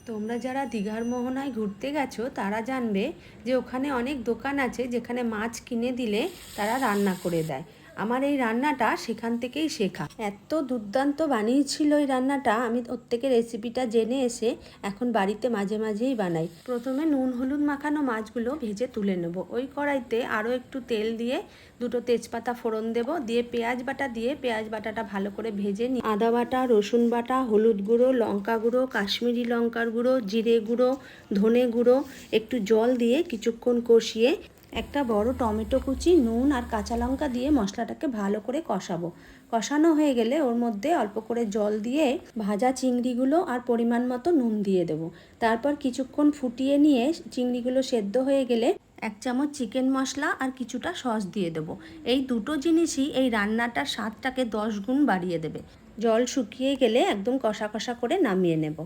তোমরা যারা দীঘার মোহনায় ঘুরতে গেছো তারা জানবে যে ওখানে অনেক দোকান আছে যেখানে মাছ কিনে দিলে তারা রান্না করে দেয়। আমার এই রান্নাটা সেখান থেকেই শেখা। এত দুর্দান্ত বানিয়েছিল এই রান্নাটা, আমি ওর থেকে রেসিপিটা জেনে এসে এখন বাড়িতে মাঝে মাঝেই বানাই। প্রথমে নুন হলুদ মাখানো মাছগুলো ভেজে তুলে নেব। ওই কড়াইতে আরও একটু তেল দিয়ে দুটো তেজপাতা ফোড়ন দেব, দিয়ে পেঁয়াজ বাটা দিয়ে পেঁয়াজ বাটাটা ভালো করে ভেজে নিই। আদা বাটা, রসুন বাটা, হলুদ গুঁড়ো, লঙ্কা গুঁড়ো, কাশ্মীরি লঙ্কার গুঁড়ো, জিরে গুঁড়ো, ধনে গুঁড়ো, একটু জল দিয়ে কিছুক্ষণ কষিয়ে একটা বড় টমেটো কুচি, নুন আর কাঁচা লঙ্কা দিয়ে মশলাটাকে ভালো করে কষাবো। কষানো হয়ে গেলে ওর মধ্যে অল্প করে জল দিয়ে ভাজা চিংড়িগুলো আর পরিমাণ মতো নুন দিয়ে দেবো। তারপর কিছুক্ষণ ফুটিয়ে নিয়ে চিংড়িগুলো সেদ্ধ হয়ে গেলে 1 চামচ চিকেন মশলা আর কিছুটা সস দিয়ে দেবো। এই দুটো জিনিসই এই রান্নাটার স্বাদটাকে 10 গুণ বাড়িয়ে দেবে। জল শুকিয়ে গেলে একদম কষা কষা করে নামিয়ে নেব।